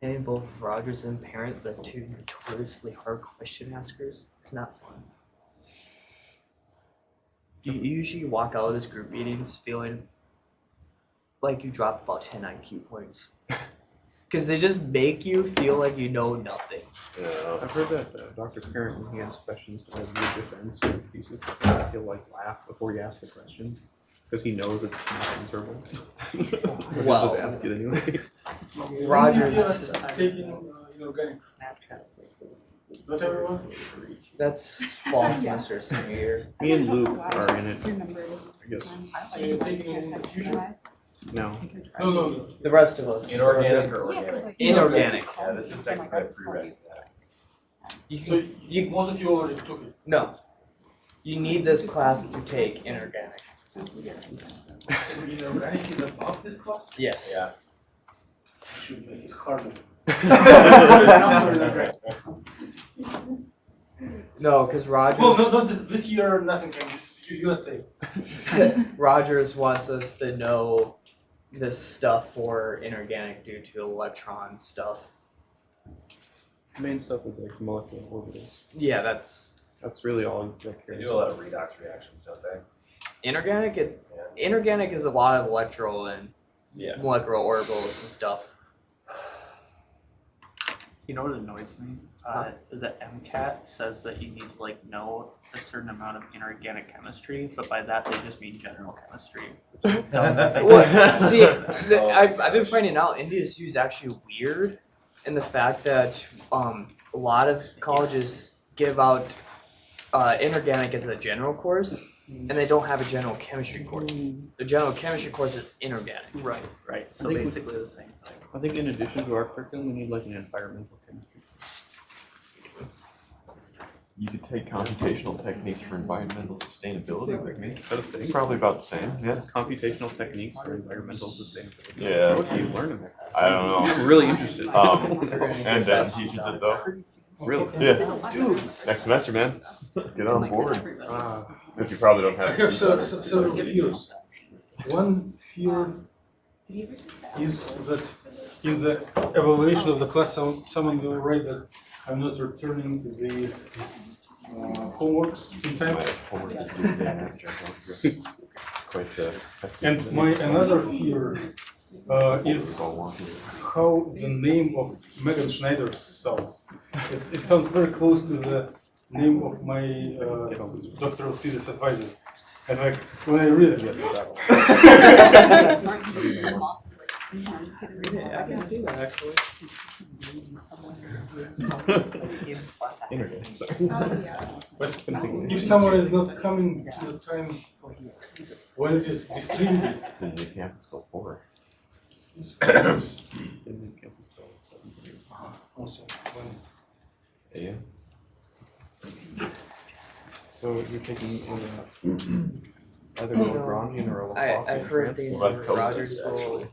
And both Rogers and Parent, the two notoriously hard question askers, it's not fun. You usually walk out of this group meetings feeling like you dropped about 10 IQ points. Because they just make you feel like you know nothing. Yeah. I've heard that Dr. Parent, when he has questions to have good defense pieces, he'll like laugh before he asks the question because he knows it's not answerable. But Well, he'll just ask it anyway. Rogers. Taking organic Snapchat. not everyone. That's fall semester, senior year. Me and Luke are in it. Your number is. I guess. So you're taking it in the future? No. No. The rest of us. Inorganic or Yeah, 'cause, organic? like, Inorganic. Yeah, this is technically a prereq. You So can, you most of you already took it. no. You need this class to take inorganic. So inorganic is above this class? Yes. Yeah. Should make it harder. No, because Rogers. Well, not this year. Nothing can. USA. Rogers wants us to know this stuff for inorganic due to electron stuff. The main stuff is like molecular orbitals. Yeah, that's That's really all you They care do a lot of redox reactions, don't they? inorganic. Inorganic is a lot of electro and Yeah. molecular orbitals and stuff. You know what annoys me? The MCAT says that you need to like know a certain amount of inorganic chemistry, but by that they just mean general chemistry. Well, see, I've been finding out NDSU is actually weird in the fact that a lot of colleges give out inorganic as a general course, and they don't have a general chemistry course. The general chemistry course is inorganic. Right. So I think basically the same thing. I think in addition to our curriculum, we need like an environmental chemistry. You could take computational techniques for environmental sustainability with me. Is that a thing? It's probably about the same, yeah. Computational techniques for environmental sustainability. Yeah. What do you learn in there? I don't know. I'm really interested. And Dan teaches it though. Really? Yeah. Dude, next semester, man. Get on board. Except you probably don't I have. have several fears. One fear is that in the evaluation of the class, someone will write that I'm not returning the homeworks in time. Quite the. And my another fear is how the name of Megan Schneider sounds. It sounds very close to the name of my doctoral thesis advisor. And like when I read it, Yeah, I can see that actually. but if someone is not coming to the time when it is distributed, Didn't leave campus till 4. also when Yeah. So you're taking either a Lagrangian or a Laplacian I've heard things Well, where that Rogers will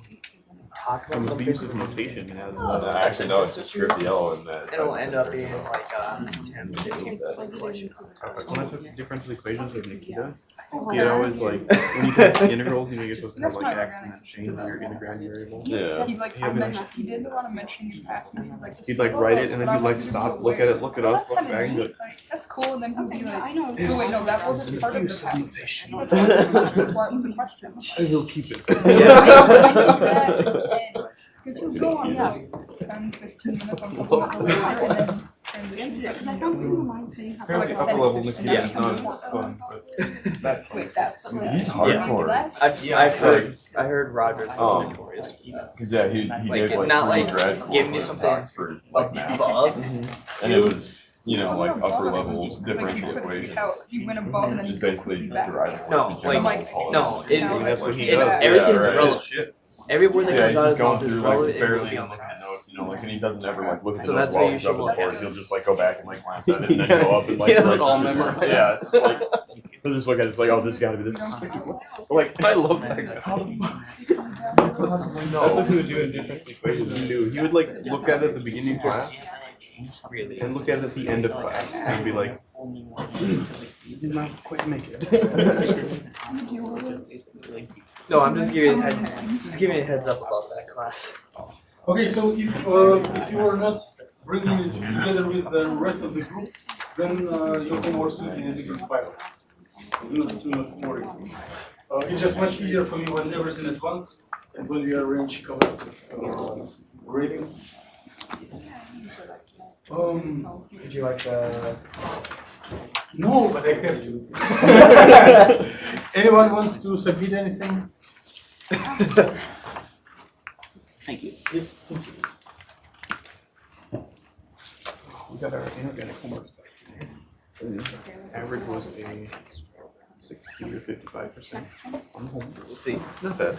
talk about An something. abusive notation has Actually, no, it's a script yellow and It'll end up being like 10, 15 question. when I took differential equations with Nikita, he always like when you take integrals, you're supposed to have like x and then change your integrand variable. Yeah. He's like, he did a lot of mentioning in past, and he's like, He'd like write it and then he'd like stop, look at it, look at us, look That's back, kind and of be neat. Like, that's cool. And then he'd be like, I know. oh wait, no, that wasn't part of the past. That's why it was a question. I will keep it. Because he would go on like 10, 15 minutes on something that was hard, and then transition. Because I found something online saying how. Apparently upper level Nikita is not fun, but Wait, that's He's hardcore. I heard Rogers is Oh. notorious. Cause yeah, he Like, did like not like 3 grad giving me courses something in Oxford, like math. above. And it was, you know, like upper level differential equations. You went above and then Just you basically deriving No, the general like, policy. no, that's what he it, does. everything's right. relevant. Shit. Every word that Yeah, comes he's out of just his going mouth is through like relevant. barely It will looking be at notes, you know, like, and he doesn't ever like look at So the notes that's why while you he's up should at the look board. He'll just like go back and like glance at it and then Yeah. go up and like. He has it correct all it. memorized. Yeah, it's just like he'll just look at it. It's like, oh, this got to be this. Like I love that guy. How the fuck? That's what he would do in differential equations. He would like look at it at the beginning of class really. and look at it at the end of class and be like, did not quite make it. No, I'm just giving you a heads up about that class. Okay, so if you are not bringing it together with the rest of the group, then your homework is in a different file. So do not worry. It's just much easier for me when everything at once and when we arrange collective grading. Would you like No, but I have to. Anyone wants to submit anything? Thank you. We got our inorganic homework. Average was a 60 to 55% on homework. see? It's not bad.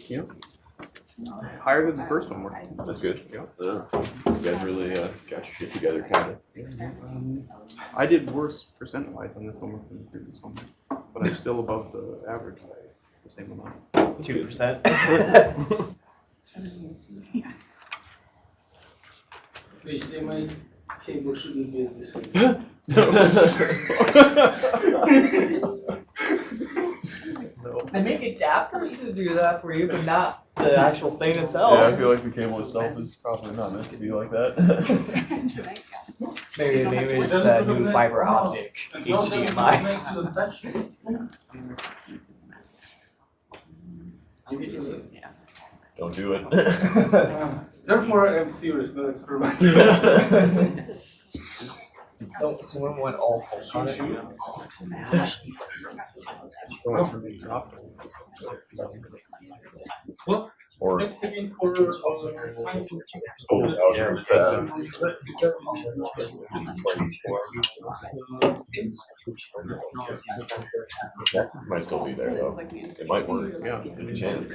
Yep. Higher than the first homework. That's good. Yep. Yeah. You guys really got your shit together, kind of. I did worse percent-wise on this homework than the previous homework, but I'm still above the average by the same amount. 2%. HDMI cable shouldn't be this way. They make adapters to do that for you, but not the actual thing itself. Yeah, I feel like the cable itself is probably not meant to be like that. Maybe it's a new fiber optic HDMI. Don't do it. Therefore, I am theorist, not experiment. So someone went all Hulk on it. Well, Or let's again for time to that might still be there though. It might work. Yeah. There's a chance.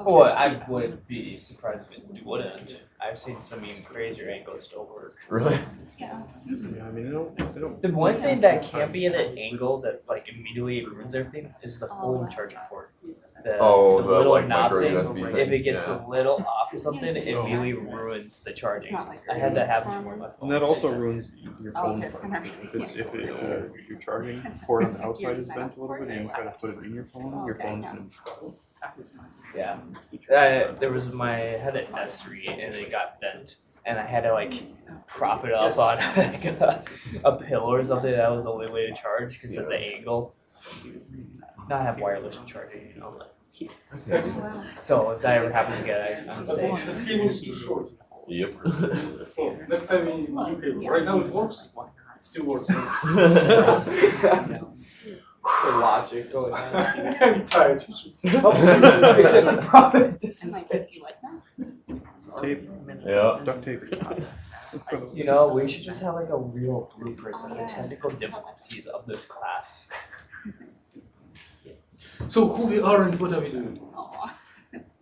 Well, I wouldn't be surprised if it wouldn't. I've seen some even crazier angles still work. Really? Yeah, I mean, I don't. The one thing that can't be at an angle that like immediately ruins everything is the phone charging port. The little like knob micro thing. USB If thing. it gets Yeah. a little off or something, it immediately ruins the charging. I had that happen to one of my phones. And that also ruins your Oh, phone. okay, it's charge. gonna If your charging port on the outside is bent a little bit and you try to put it in your phone, your Okay, phone's yeah. gonna. Yeah. There was I had an S3 and it got bent. And I had to like prop it up on like a pillow or something. That was the only way to charge because of the angle. Not have wireless charging, you know. So if that ever happens again, I'm safe. This cable is too short. Yep. So next time we new cable. Right now it works. It still works. The logic going on. I'm tired. Except the problem is And like, you like that? Tape, Yeah. duct tape. you know, we should just have like a real bloopers of the technical difficulties of this class. So who we are and what are we doing? Aw.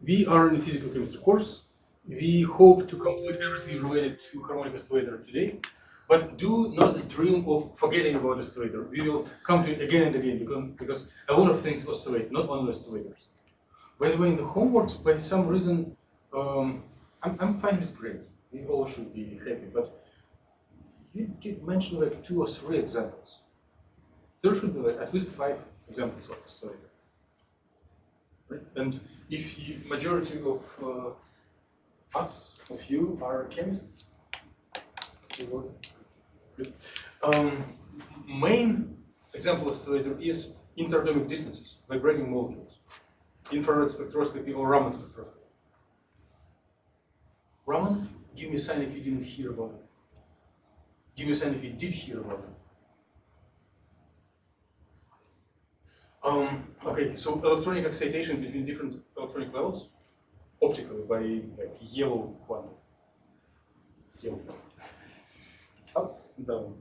We are in a physical chemistry course. We hope to complete everything related to harmonic oscillator today, but do not dream of forgetting about oscillator. We will come to it again and again because a lot of things oscillate, not only oscillators. By the way, in the homeworks, by some reason, I'm fine with grades. We all should be happy, but you did mention like 2 or 3 examples. There should be like at least 5 examples of oscillator. Right? And if you, majority of of you are chemists, still good. Main example of oscillator is interatomic distances, vibrating molecules, infrared spectroscopy or Raman spectroscopy. Raman, give me a sign if you didn't hear about it. Give me a sign if you did hear about it. Okay, so electronic excitation between different electronic levels, optically by like yellow quantum. Yellow. Up and down.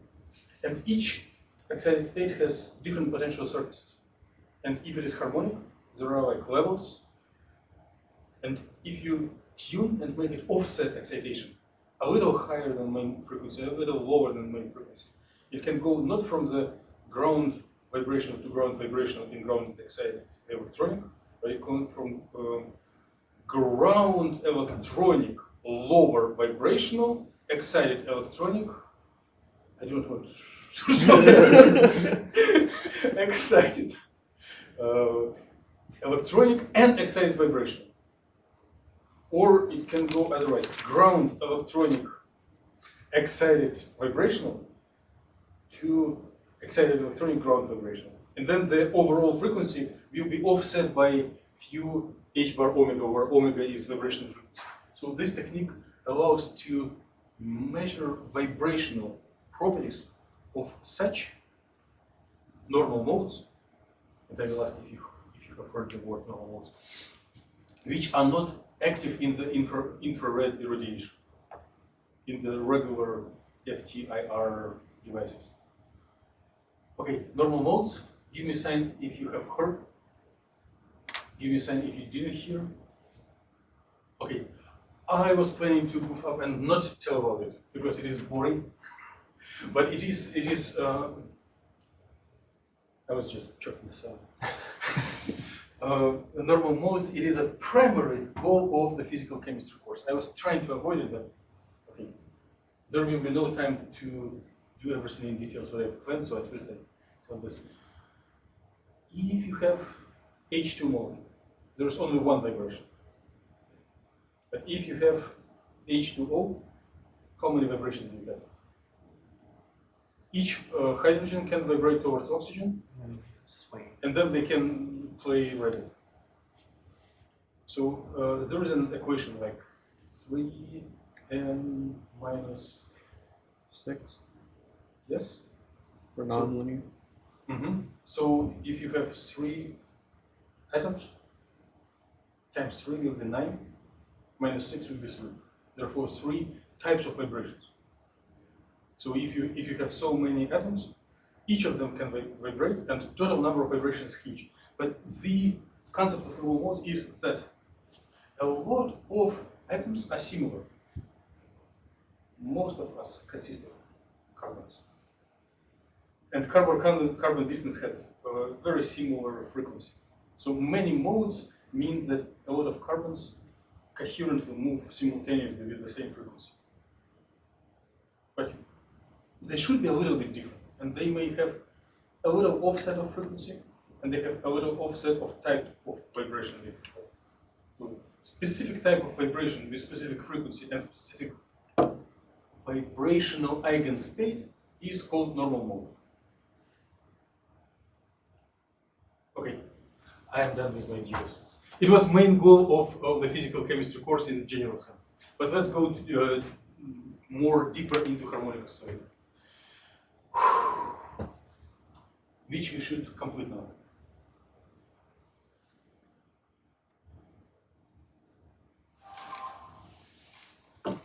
And each excited state has different potential surfaces. And if it is harmonic, there are like levels. And if you tune and make it offset excitation, a little higher than main frequency, a little lower than main frequency, it can go not from the ground vibrational to ground vibrational in ground excited electronic, but it comes from ground electronic lower vibrational excited electronic. I don't want to excited electronic and excited vibrational. or it can go as right, ground electronic excited vibrational to excited electronic ground vibrational. And then the overall frequency will be offset by few h bar omega, where omega is vibration frequency. So this technique allows to measure vibrational properties of such normal modes, and I will ask if you have heard the word normal modes, which are not active in the infrared irradiation, in the regular FTIR devices. Okay, normal modes, give me a sign if you have heard. Give me a sign if you didn't hear. Okay, I was planning to goof up and not tell about it because it is boring, but it is. I was just choking myself. Normal modes, it is a primary goal of the physical chemistry course. I was trying to avoid it, but okay, there will be no time to do everything in details what I've planned, so at least I tell this. If you have H2 mode, there's only one vibration. But if you have H2O, how many vibrations do you have? Each hydrogen can vibrate towards oxygen, Swing. and then they can play rabbit. So there is an equation like 3n minus 6 yes. for nonlinear. So if you have 3 atoms, times 3 will be 9, minus 6 will be 3. Therefore, 3 types of vibrations. So if you have so many atoms, each of them can vibrate, and the total number of vibrations is huge. But the concept of normal modes is that a lot of atoms are similar. Most of us consist of carbons. And carbon distance has a very similar frequency. So many modes mean that a lot of carbons coherently move simultaneously with the same frequency. But they should be a little bit different, and they may have a little offset of frequency, and they have a little offset of type of vibration. So specific type of vibration with specific frequency and specific vibrational eigenstate is called normal mode. Okay, I am done with my details. It was main goal of the physical chemistry course in general sense. But let's go to, more deeper into harmonic oscillator, which we should complete now.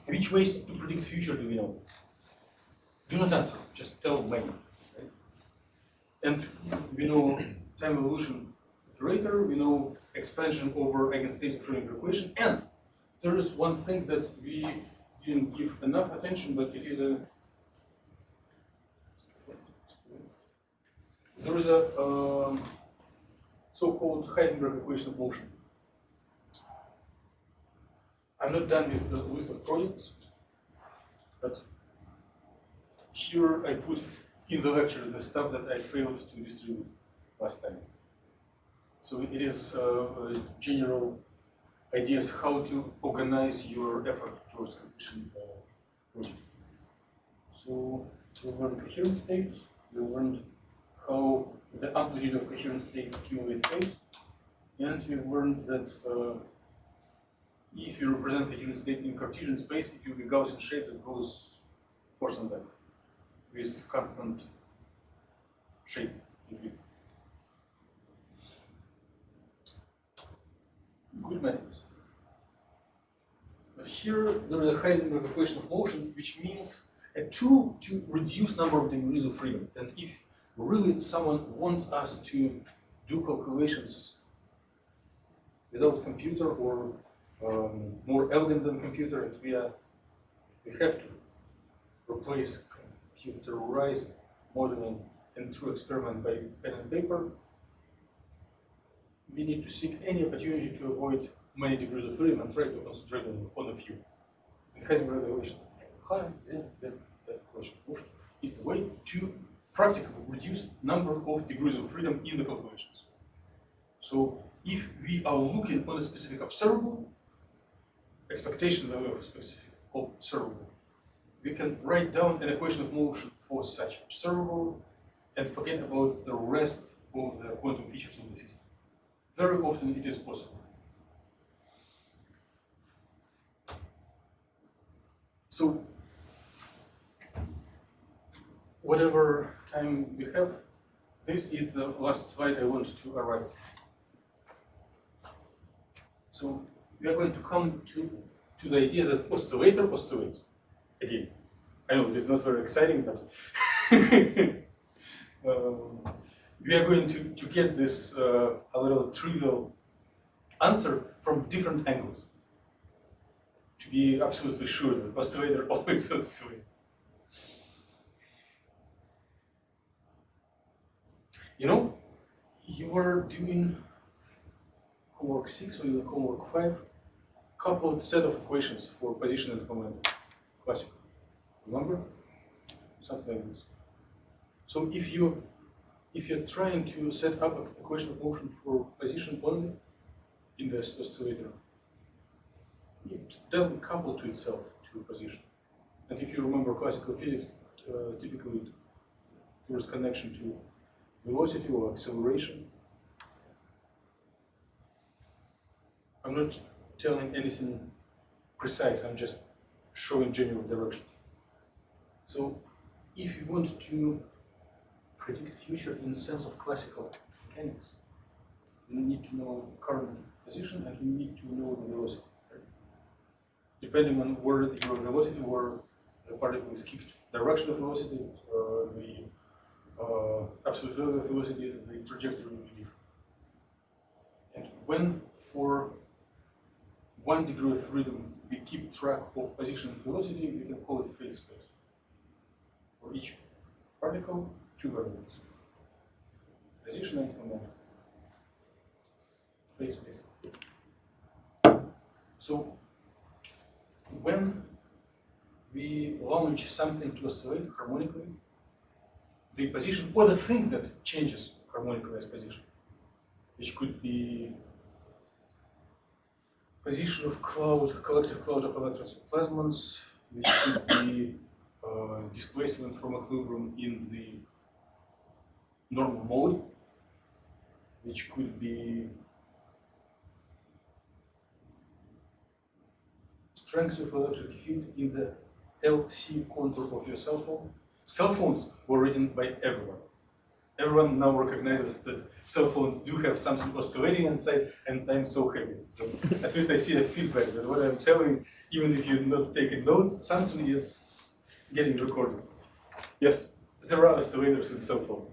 Which ways to predict future do we know? Do not answer, just tell many. Right? And we know time evolution operator, we know expansion over eigenstates of Schrödinger equation, and there is one thing that we didn't give enough attention, but it is there is a so-called Heisenberg equation of motion. I'm not done with the list of projects, but here I put in the lecture the stuff that I failed to distribute last time. So it is general ideas how to organize your effort towards completion project. So we learned coherent states, we learned how the amplitude of coherent state accumulate phase, and we learned that if you represent the coherent state in Cartesian space, it will be Gaussian shape that goes forth and back with constant shape in width. Good methods. But here there is a Heisenberg equation of motion, which means a tool to reduce number of degrees of freedom. And if really someone wants us to do calculations without computer or more elegant than computer, and we have to replace computerized modeling and true experiment by pen and paper, we need to seek any opportunity to avoid many degrees of freedom and try to concentrate on a few. And Heisenberg equation, is the way to practically reduce number of degrees of freedom in the calculations. So if we are looking on a specific observable, expectation value of a specific observable. We can write down an equation of motion for such observable and forget about the rest of the quantum features of the system. Very often it is possible. So, whatever time we have, this is the last slide I want to arrive at. So, we are going to come to the idea that oscillator oscillates. Again, I know it is not very exciting, but we are going to get this a little trivial answer from different angles to be absolutely sure that oscillator always oscillates. You know, you are doing homework 6 or even homework 5, coupled set of equations for position and momentum. Classical. Remember? Something like this. So if you're trying to set up an equation of motion for position only in this oscillator, it doesn't couple to itself to a position. And if you remember classical physics, typically there is connection to velocity or acceleration. I'm not telling anything precise, I'm just showing general direction. So if you want to predict future in sense of classical mechanics, you need to know current position and you need to know the velocity. Right? Depending on where your velocity, where the particle is kicked, direction of velocity, the absolute value of velocity, the trajectory will be different. And when for 1 degree of freedom we keep track of position and velocity, we can call it phase space. For each particle, 2 variables. Position and momentum. Phase space. So when we launch something to oscillate harmonically, the position or the thing that changes harmonically as position, which could be position of cloud, collective cloud of electrons and plasmons, which could be displacement from equilibrium in the normal mode, which could be strength of electric field in the LC contour of your cell phone. Cell phones were written by everyone. Everyone now recognizes that cell phones do have something oscillating inside, and I'm so happy. So at least I see a feedback that what I'm telling, even if you're not taking notes, something is getting recorded. Yes, there are oscillators in cell phones.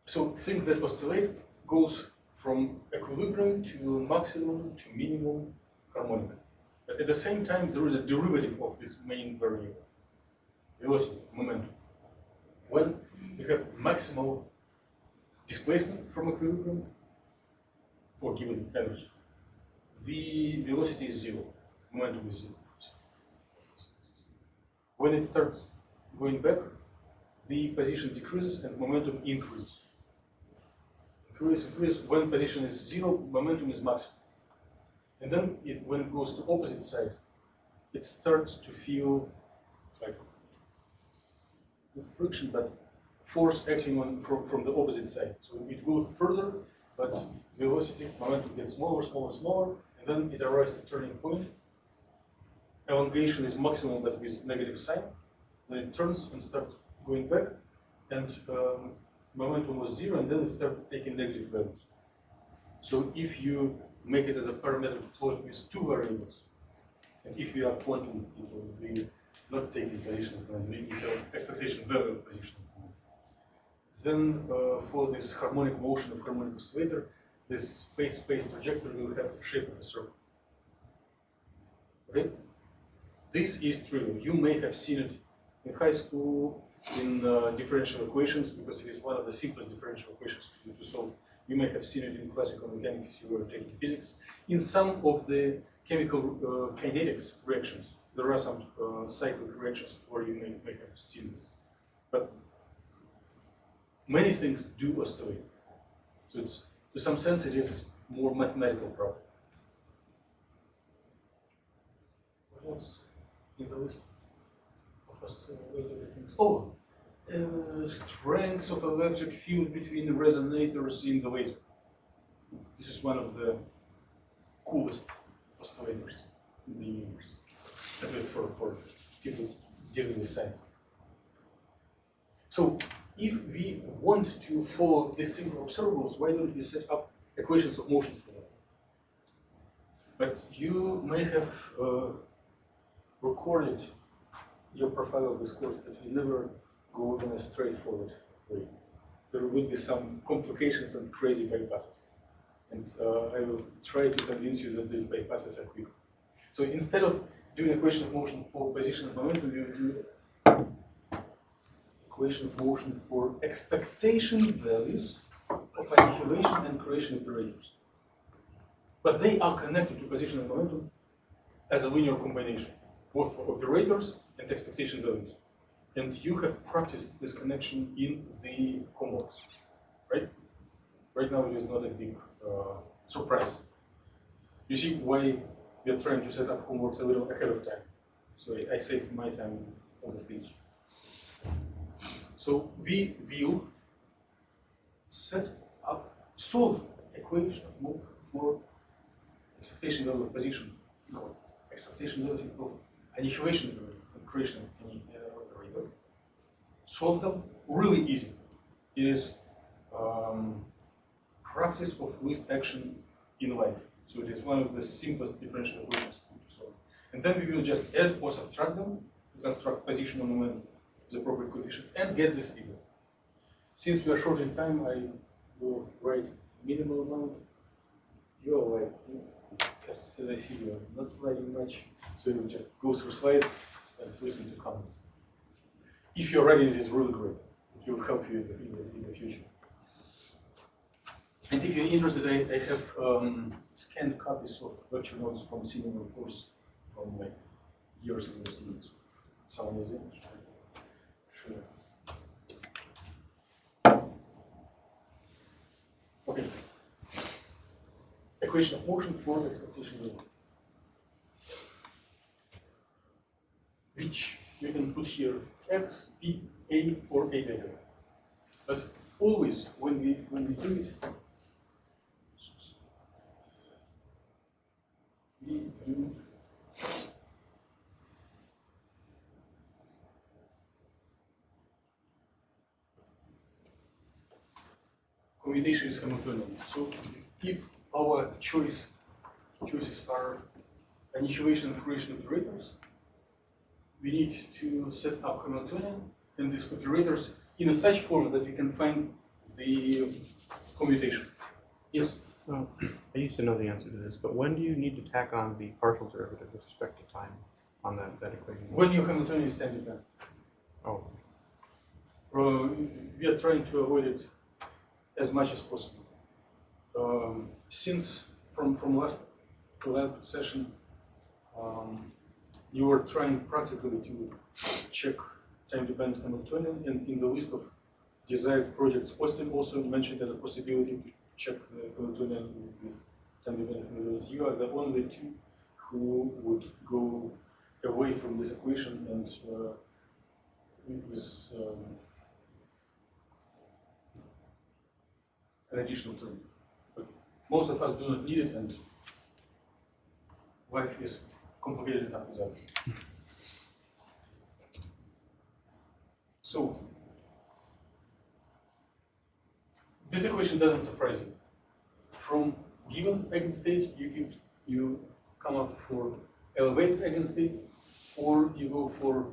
So things that oscillate goes from equilibrium to maximum to minimum harmonic. But at the same time, there is a derivative of this main variable, velocity, momentum. When you have maximal displacement from equilibrium for given energy, the velocity is 0, momentum is 0. When it starts going back, the position decreases and momentum increases. Increase. When position is 0, momentum is maximum. And then when it goes to opposite side, it starts to feel like not friction, but force acting on from the opposite side. So it goes further, but velocity, momentum gets smaller, and then it arrives at turning point. Elongation is maximum, but with negative sign. Then it turns and starts going back, and momentum was 0, and then it starts taking negative values. So if you make it as a parametric plot with 2 variables, and if you are quantum, it will be not taking position, expectation value of position. Then for this harmonic motion of harmonic oscillator, this phase space trajectory will have the shape of a circle. Okay? This is trivial. You may have seen it in high school in differential equations, because it is one of the simplest differential equations to solve. You may have seen it in classical mechanics if you were taking physics. In some of the chemical kinetics reactions, there are some cyclic reactions where you may have seen this. But many things do oscillate. So it's, to some sense, it is more mathematical problem. else in the list of oscillator things? Oh, strengths of electric field between the resonators in the laser. This is one of the coolest oscillators in the universe, at least for people dealing with science. So if we want to follow these simple observables, why don't we set up equations of motions for them? But you may have recorded your profile of this course that we never go in a straightforward way. There will be some complications and crazy bypasses. And I will try to convince you that these bypasses are quick. So instead of doing equation of motion for position and momentum, we will do equation of motion for expectation values of annihilation and creation operators. But they are connected to position and momentum as a linear combination, both for operators and expectation values. And you have practiced this connection in the homeworks, right? Right now it is not a big surprise. You see why we are trying to set up homeworks a little ahead of time. So I save my time on the stage. So we will set up, solve equation of motion for expectation value of position, expectation value of annihilation and creation of any operator. Solve them really easy. It is practice of least action in life. So it is one of the simplest differential equations to solve. And then we will just add or subtract them to construct position and momentum with appropriate coefficients and get this figure. Since we are short in time, I will write minimal amount. You are like, as I see, you are not writing much, so you will just go through slides and listen to comments. If you're writing, it is really great. It will help you in the future. And if you're interested, I have scanned copies of lecture notes from similar course from like years ago students. Someone is in? Sure. Okay. Equation of motion for expectation value, which we can put here x, b, a, or a beta. But always when we do it, we do commutation is Hamiltonian. So if our choices are annihilation and creation operators, we need to set up Hamiltonian and these operators in a such form that we can find the commutation. Yes? Well, I used to know the answer to this, but when do you need to tack on the partial derivative with respect to time on that equation? When your Hamiltonian is time dependent. Oh. We are trying to avoid it as much as possible. Since from last session, you were trying practically to check time-dependent Hamiltonian, and in the list of desired projects, Austin also mentioned as a possibility to check the Hamiltonian with time-dependent Hamiltonians. You are the only two who would go away from this equation and with an additional term. But most of us do not need it, and life is complicated enough without it. So this equation doesn't surprise you. From given eigenstate, you come up for elevated eigenstate, or you go for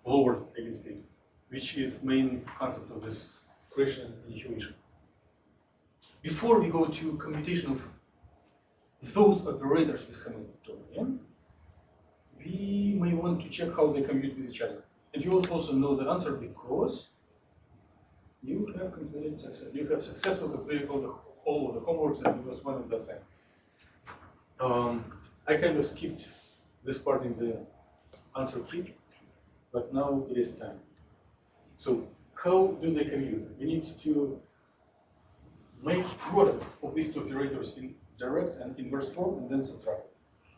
lowered eigenstate, which is the main concept of this equation and annihilation. Before we go to computation of those operators with Hamiltonian, we may want to check how they commute with each other. And you will also know the answer because you have completed success. You have successfully completed all of the homeworks, and it was one of the assignments. I kind of skipped this part in the answer key, but now it is time. So how do they commute? We need to make product of these two operators in direct and inverse form, and then subtract.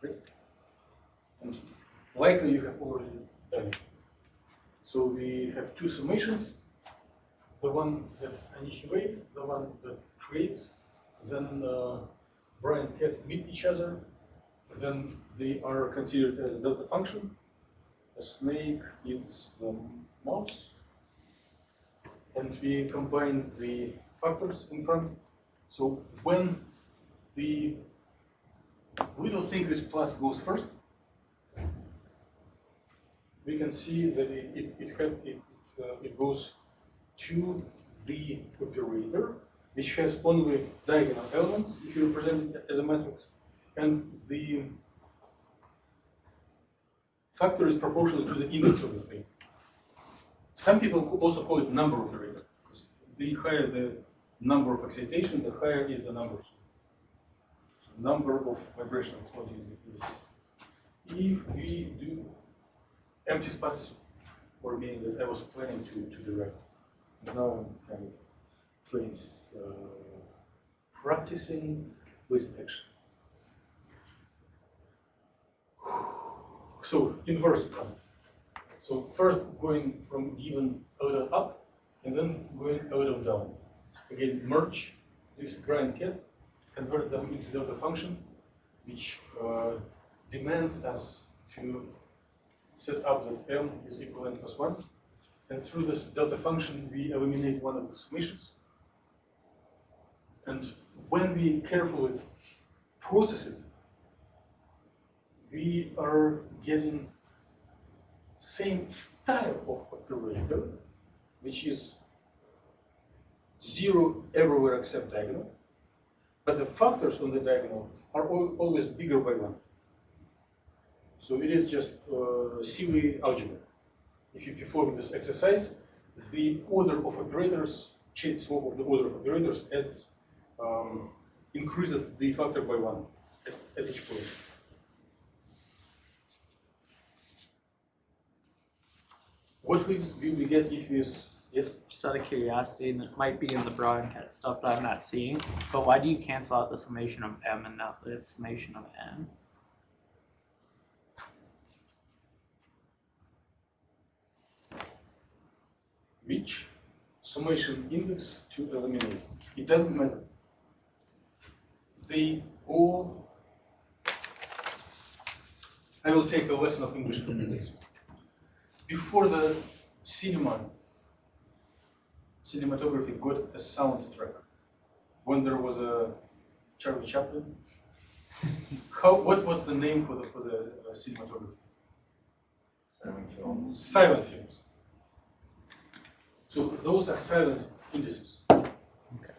Right? And likely you have already done it. So we have two summations, the one that annihilates, the one that creates, then Brian and cat meet each other, then they are considered as a delta function. A snake eats the mouse, and we combine the factors in front. So when the little thing with plus goes first, we can see that it goes to the operator, which has only diagonal elements, if you represent it as a matrix, and the factor is proportional to the index of this thing. Some people also call it number operator, because the higher the number of excitation, the higher is the number. So number of vibrational quantities in the system. If we do empty spots, or meaning that I was planning to direct, now I'm kind of trains practicing with action. So inverse time. So first going from given out up, and then going out down. Again, merge this Brian cat, convert them into delta function, which demands us to set up that m is equal n plus 1. And through this delta function, we eliminate one of the summations. And when we carefully process it, we are getting same style of operator, which is 0 everywhere except diagonal, but the factors on the diagonal are always bigger by 1. So it is just silly algebra. If you perform this exercise, the order of operators, change swap of the order of operators adds, increases the factor by 1 at each point. What will we get if we use, yes? Just out of curiosity, and it might be in the broad cat stuff that I'm not seeing, but why do you cancel out the summation of m and not the summation of n? Which summation index to eliminate? It doesn't matter. They all, I will take a lesson of English from this. Before the cinematography got a soundtrack, when there was a Charlie Chaplin, what was the name for the cinematography? Silent films. Silent films. So those are silent indices. Okay.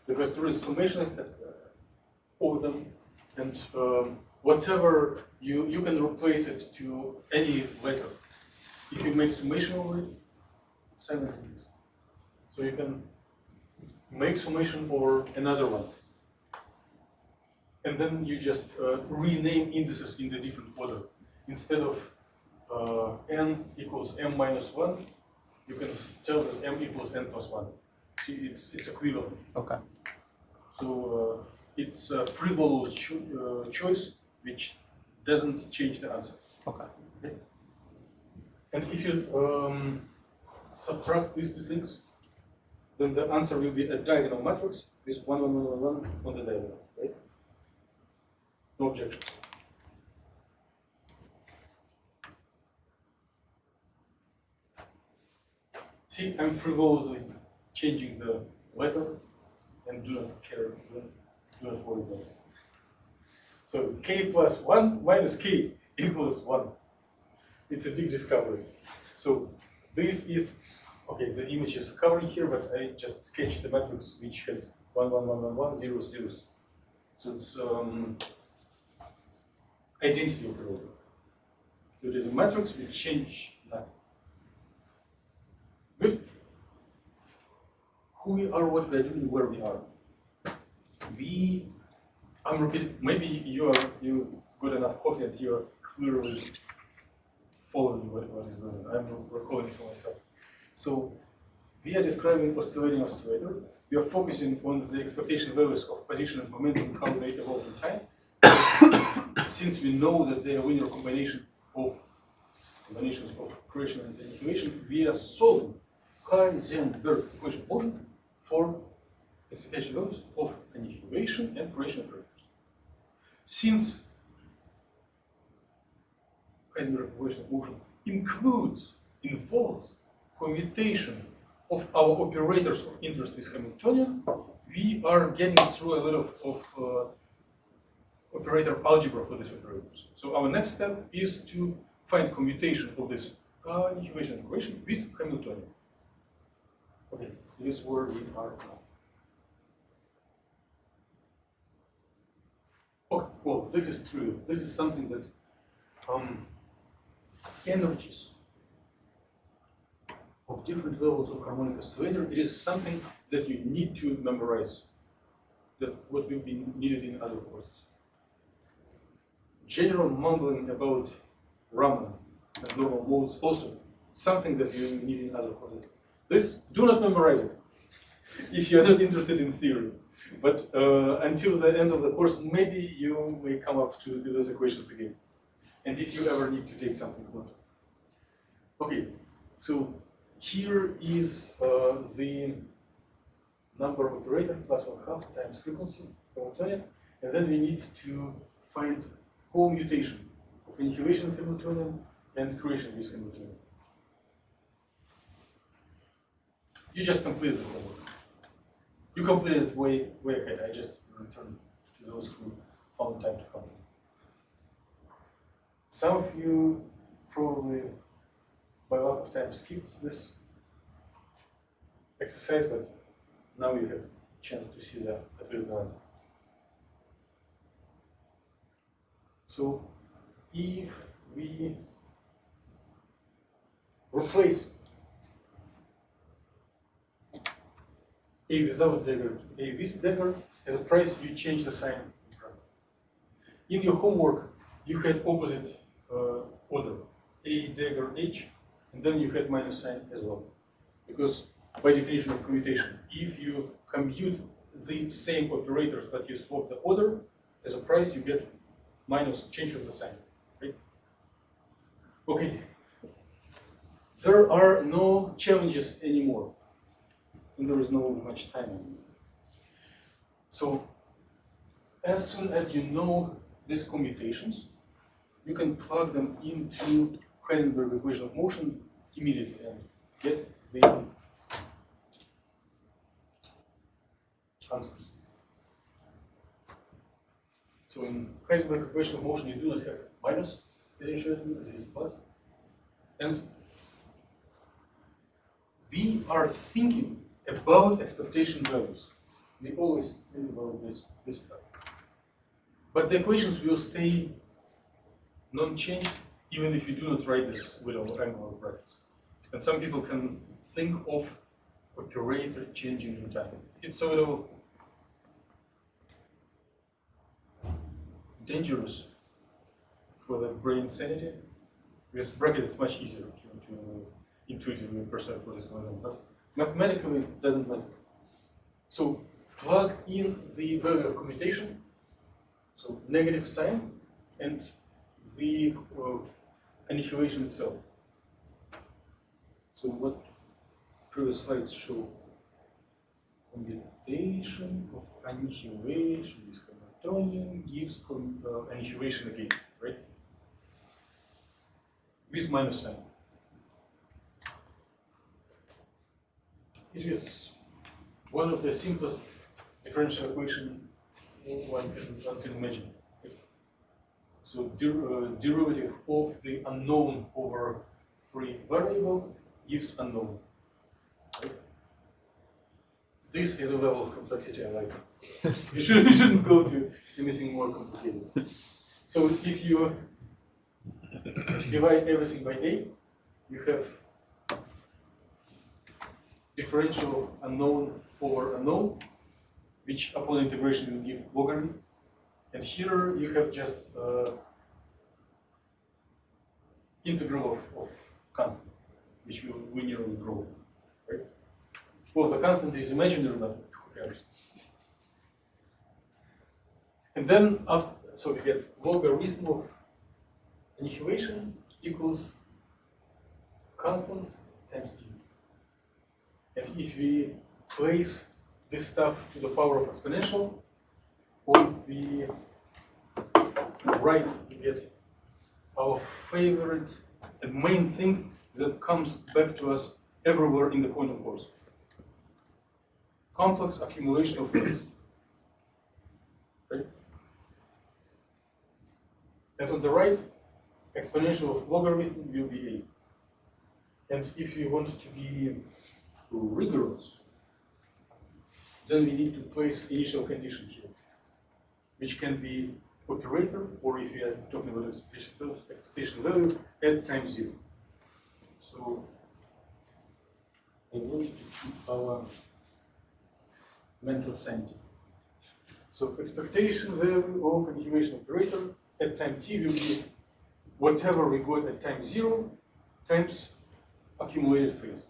Because there is summation over them, and whatever you can replace it to any letter. If you make summation over it, silent index. So you can make summation over another one. And then you just rename indices in the different order. Instead of n equals m minus 1, you can tell that m equals n plus 1. See, it's equivalent. Okay. So it's a frivolous choice which doesn't change the answer. Okay. And if you subtract these two things, then the answer will be a diagonal matrix with 1, 1, 1, 1, 1 on the diagonal, right? No objections. See, I'm frivolously changing the letter and do not care, do not worry about it. So k plus 1 minus k equals 1. It's a big discovery. So this is, okay, the image is covering here, but I just sketched the matrix which has 1, 1, 1, 1, 1, 0, 0s. So it's identity operator. So it is a matrix which change nothing. Good. Who we are, what we are doing, where we are. I'm repeating, maybe you got enough coffee and you are clearly following what is going on. I'm recalling it for myself. So we are describing oscillating oscillator. We are focusing on the expectation values of position and momentum, how they evolve in time. Since we know that they are linear combination of combinations of creation and annihilation, we are solving Heisenberg equation of motion for expectation values of annihilation and creation operators. Since Heisenberg equation of motion involves commutation of our operators of interest with Hamiltonian, we are getting through a lot of operator algebra for these operators. So our next step is to find commutation of this annihilation equation with Hamiltonian. Okay, this is where we are now. Okay, well, this is true. This is something that energies of different levels of harmonic oscillator, it is something that you need to memorize, that what will be needed in other courses. General mumbling about Raman and normal modes also something that you need in other courses. This, do not memorize it if you are not interested in theory. But until the end of the course, maybe you may come up to those equations again. And if you ever need to take something more. Okay, so here is the number operator plus 1/2 times frequency Hamiltonian, and then we need to find co-mutation of annihilation of Hamiltonian and creation with Hamiltonian. You just completed the homework. You completed it way ahead. I just returned to those who found time to complete. Some of you probably by lack of time skipped this exercise, but now you have a chance to see that at least once. So if we replace A without dagger to A with dagger, as a price you change the sign in front. In your homework you had opposite order, A dagger H, and then you had minus sign as well. Because by definition of commutation, if you compute the same operators but you swap the order, as a price you get minus change of the sign, right? Okay. There are no challenges anymore, and there is no much time anymore. So as soon as you know these commutations, you can plug them into Heisenberg equation of motion immediately and get the answers. So in Heisenberg equation of motion, you do not have minus, as you should do, it is plus. And we are thinking about expectation values. We always think about this stuff. But the equations will stay non-changed even if you do not write this with angular brackets. And some people can think of operator changing in time. It's a little dangerous for the brain sanity. With bracket it's much easier to intuitively perceive what is going on. But mathematically it doesn't matter. So plug in the value of commutation, so negative sign, and the annihilation itself. So what previous slides show, commutation of annihilation with Hamiltonian gives annihilation again, right? With minus sign. It is one of the simplest differential equations one can imagine. So derivative of the unknown over free variable gives unknown. Right? This is a level of complexity I like. You shouldn't go to anything more complicated. So if you divide everything by A, you have differential unknown over unknown, which upon integration will give logarithm. And here you have just integral of constant, which will linearly grow. Right? Well, the constant is imaginary, but who cares? And then after, so we get logarithm of annihilation equals constant times t. And if we place this stuff to the power of exponential, on the right we get our favorite and main thing that comes back to us everywhere in the quantum course. Complex accumulation of phase. Right? And on the right, exponential of logarithm will be a. And if you want to be rigorous, then we need to place initial condition here, which can be operator, or if we are talking about expectation value, at time 0. So I want to keep our mental sanity. So expectation value of an integration operator at time t will be whatever we got at time 0 times accumulated phase.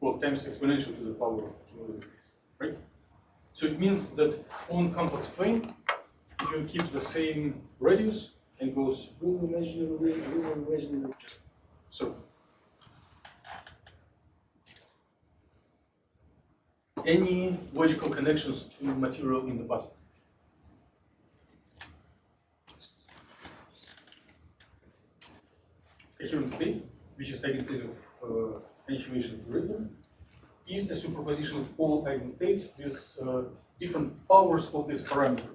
Well, times exponential to the power of accumulated phase, right? So it means that on complex plane, you keep the same radius and goes real imaginary, so any logical connections to material in the past? Coherent state, which is eigenstate of annihilation operator, is a superposition of all eigenstates with different powers of this parameter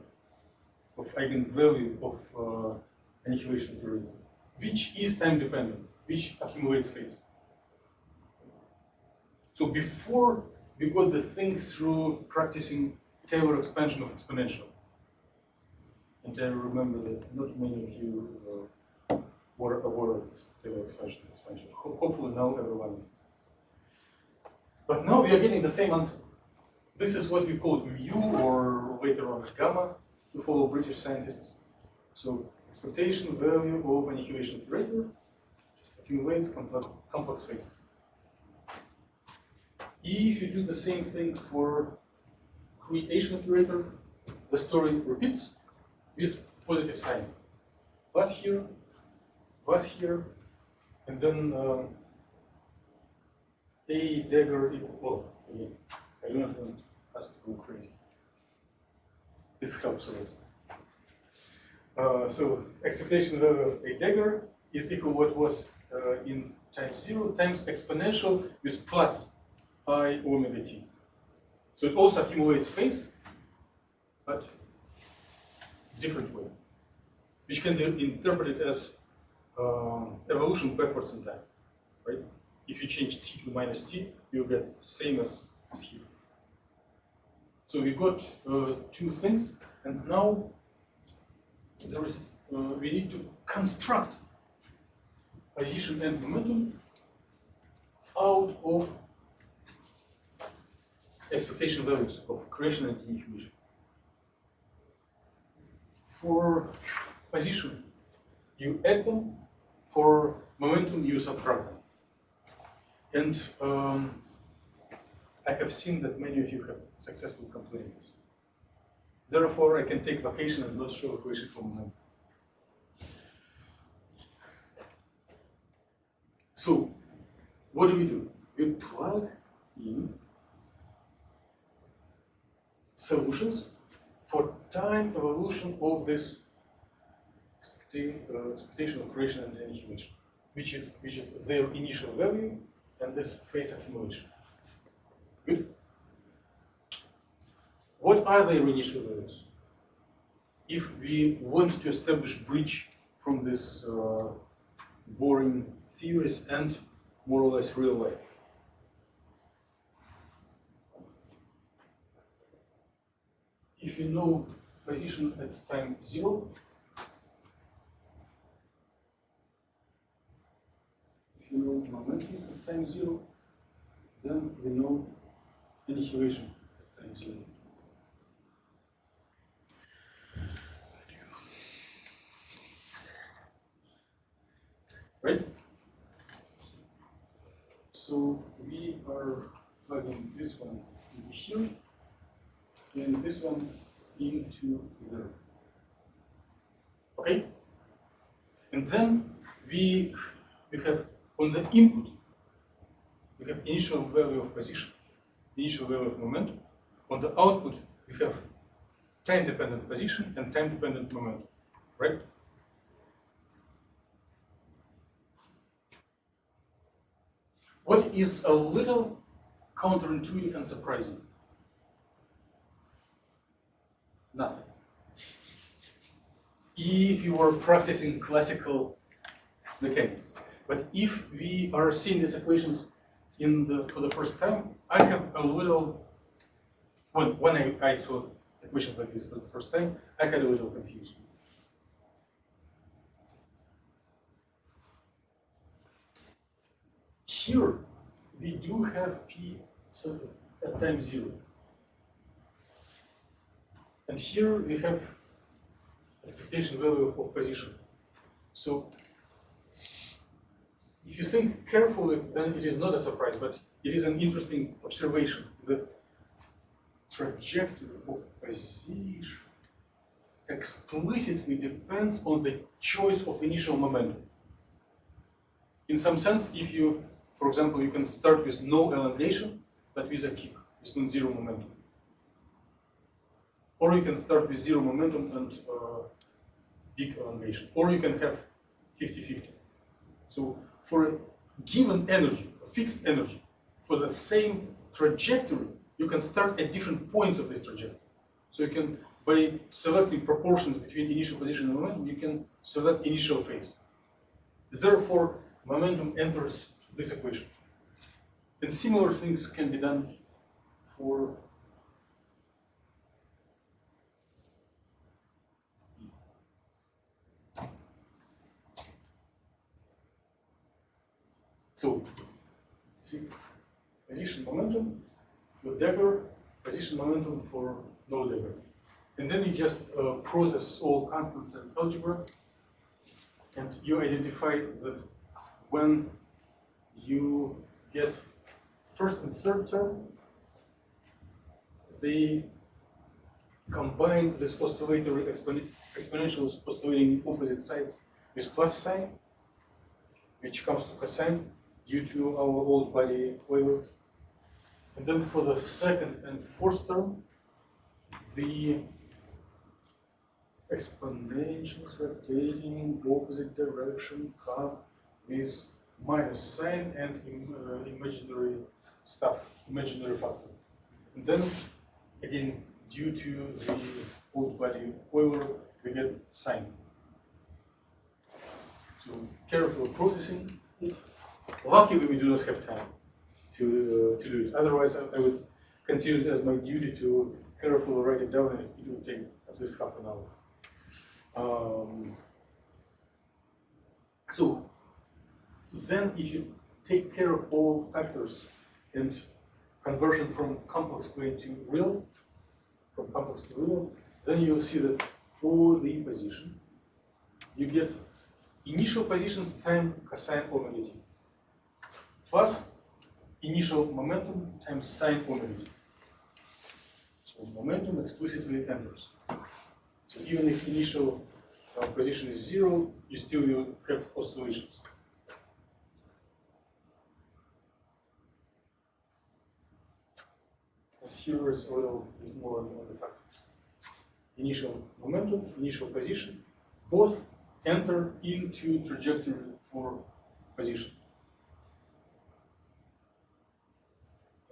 of eigenvalue of annihilation operator, which is time dependent, which accumulates phase. So before we got the thing through practicing Taylor expansion of exponential. And I remember that not many of you were aware of this Taylor expansion. Hopefully now everyone is. But now we are getting the same answer. This is what we call mu, or later on gamma, to follow British scientists. So expectation value of annihilation operator just accumulates complex phase. If you do the same thing for creation operator, the story repeats with positive sign. Plus here, and then a dagger equal, well, again, I don't want us to go crazy. This helps a lot. So expectation value of a dagger is equal to what was in times 0 times exponential with plus I omega t. So it also accumulates phase, but different way, which can be interpreted as evolution backwards in time, right? If you change t to minus t, you'll get the same as here. So we got two things, and now there is we need to construct position and momentum out of expectation values of creation and intuition. For position, you add them. For momentum, you subtract them. And I have seen that many of you have successfully completed this. Therefore, I can take vacation and not show equation for momentum. So, what do? We plug in solutions for time evolution of this expectation of creation and annihilation, which is their initial value and this phase accumulation. Good. What are their initial values? If we want to establish bridge from this boring theories and more or less real life. If you know position at time 0, if you know momentum at time 0, then we know annihilation at time 0. Right? So we are plugging this one into here, and this one into there. Okay? And then we have On the input, we have initial value of position, initial value of momentum. On the output, we have time-dependent position and time-dependent momentum, right? What is a little counterintuitive and surprising? Nothing. If you are practicing classical mechanics, but if we are seeing these equations for the first time, I have a little. When I saw equations like this for the first time, I had a little confusion. Here, we do have P at time 0. And here we have expectation value of position. So if you think carefully, then it is not a surprise, but it is an interesting observation that trajectory of position explicitly depends on the choice of initial momentum. In some sense, if you, for example, you can start with no elongation, but with a kick, with non-zero momentum. Or you can start with zero momentum and big elongation. Or you can have 50-50. So for a given energy, a fixed energy, for the same trajectory, you can start at different points of this trajectory. So you can, by selecting proportions between initial position and momentum, you can select initial phase. Therefore, momentum enters this equation. And similar things can be done for so see position momentum for dagger, position momentum for no dagger. And then you just process all constants in algebra, and you identify that when you get first and third term, they combine this oscillatory exponential oscillating opposite sides with plus sign, which comes to cosine due to our old body Euler. And then for the second and fourth term, the exponentials rotating in opposite direction come with minus sign and imaginary stuff, imaginary factor. And then, again, due to the old body Euler, we get sign. So careful processing. Luckily, we do not have time to do it. Otherwise, I would consider it as my duty to carefully write it down, and it would take at least half an hour. So then, if you take care of all factors and conversion from complex plane to real, then you'll see that for the position, you get initial positions times cosine omega t plus initial momentum times sine omega t. So momentum explicitly enters. So even if initial position is 0, you still will have oscillations. And here is a little bit more on the factors. Initial momentum, initial position, both enter into trajectory for position.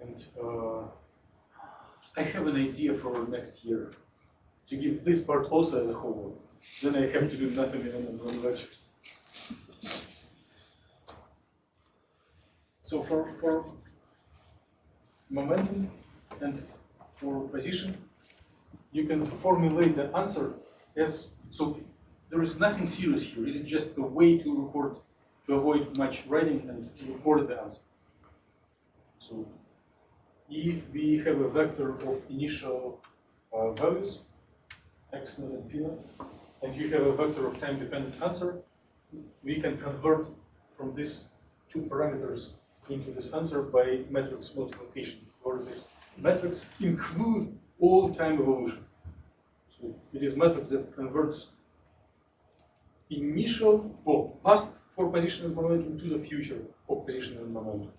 And I have an idea for next year to give this part also as a homework. Then I have to do nothing in the lectures. So for momentum and for position, you can formulate the answer as, so there is nothing serious here. It is just a way to record, to avoid much writing and to record the answer. So if we have a vector of initial values, x naught and p naught, and you have a vector of time-dependent answer, we can convert from these two parameters into this answer by matrix multiplication, or this matrix include all time evolution. So it is matrix that converts initial or past for position and momentum to the future of position and momentum.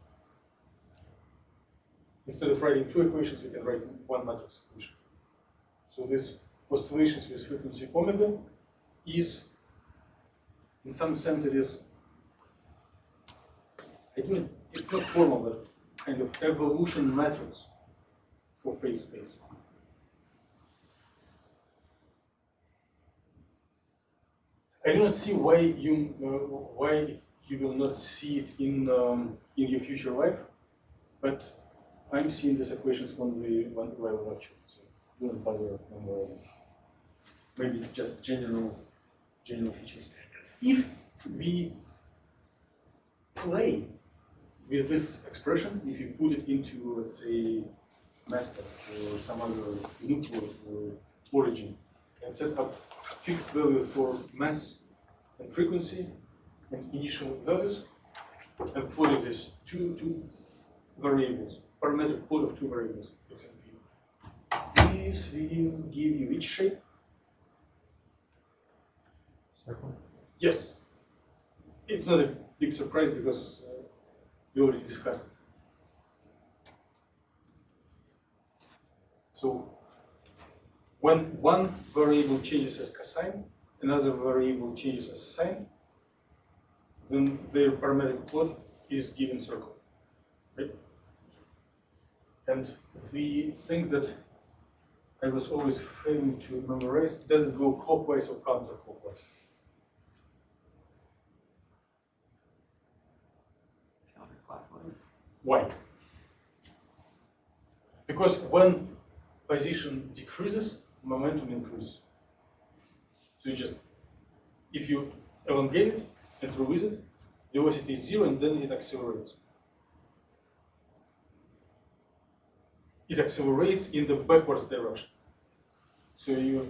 Instead of writing two equations, we can write one matrix equation. So this oscillations with frequency omega is, in some sense, it is, it's not formal, but kind of evolution matrix for phase space. I do not see why you will not see it in your future life, but I'm seeing these equations only when I lecture, so don't bother memorizing. Maybe just general features. If we play with this expression, if you put it into, let's say, method or some other nucleus or origin, and set up fixed value for mass and frequency and initial values, and plot it as two variables, parametric plot of two variables, x and p. This will give you which shape? Circle. Yes. It's not a big surprise because we already discussed it. So when one variable changes as cosine, another variable changes as sine, then their parametric plot is given circle, right? And we think that I was always failing to memorize, does it go clockwise or counterclockwise? Counterclockwise. Why? Because when position decreases, momentum increases. So you just, if you elongate it and release it, the velocity is 0 and then it accelerates. It accelerates in the backwards direction. So you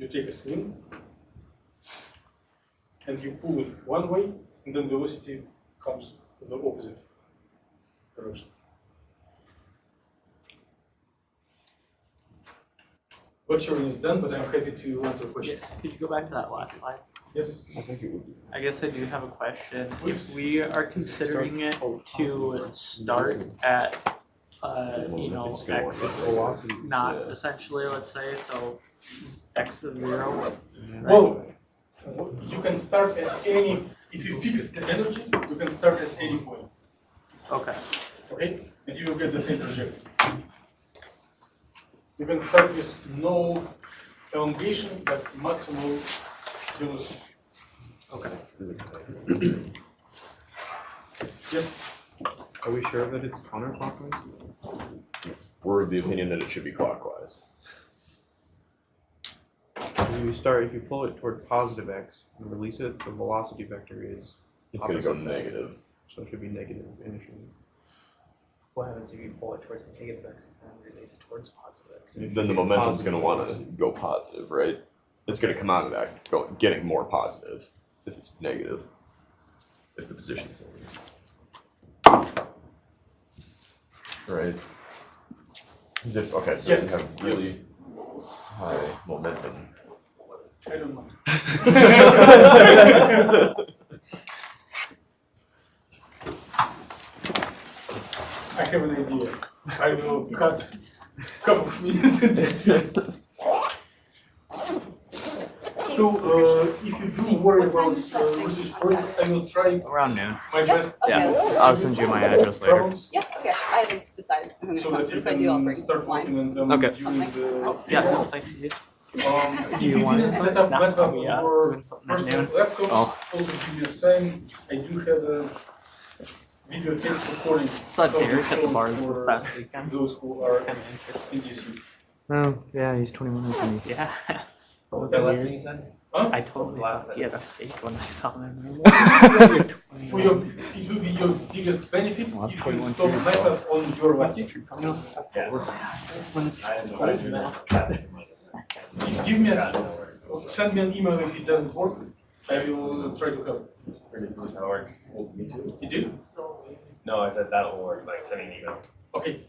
take a swing and you pull it one way, and then the velocity comes in the opposite direction. Lecturing is done, but I'm happy to answer questions. Could you go back to that last slide? Yes? I think it would be. I guess I do have a question. If we are considering it to start at, you know, x Velocity. not essentially, let's say, so x of 0. Right? Well, you can start at any, if you fix the energy, you can start at any point. Okay. Okay? And you will get the same trajectory. You can start with no elongation, but maximal velocity. Okay. Yes? Are we sure that it's counterclockwise? We're of the opinion that it should be clockwise. If you pull it toward positive x and release it, the velocity vector is It's going to go opposite. negative. So it should be negative initially. What happens if you pull it towards the negative x and then release it towards positive x? Then the momentum's going to want to go positive, right? It's going to come out of that getting more positive if it's negative. If the position's negative. Right? As if, okay, so Yes. you have really high momentum. I don't know. I have an idea. I will cut a couple of minutes. So, if you do worry about research projects, I will try Around noon. my best. Yeah, I'll send you my address later. Problems, Yeah, okay, I haven't decided. I'm gonna so come. that you If I do, I'll can bring start wine. working on them Okay. during the. Yeah, no, thank you. If Do you want didn't to set up not laptop tell me or doing something at personal noon? laptop, Oh. also give me a sign. I do have a video tape recording. Saw Derek at the bars this for past weekend. those who are Kind of interesting. in DC. Oh, yeah, he's 21, isn't he? Yeah. What was that last thing you said? Huh? I totally thought he had a fake when I saw him. For your, it will be your biggest benefit Well, I'm if you 21 install too, MATLAB on your laptop. Give me send me an email if it doesn't work. I will try to help. That'll work. Me too. You did? No, I said that'll work, like sending an email. Okay.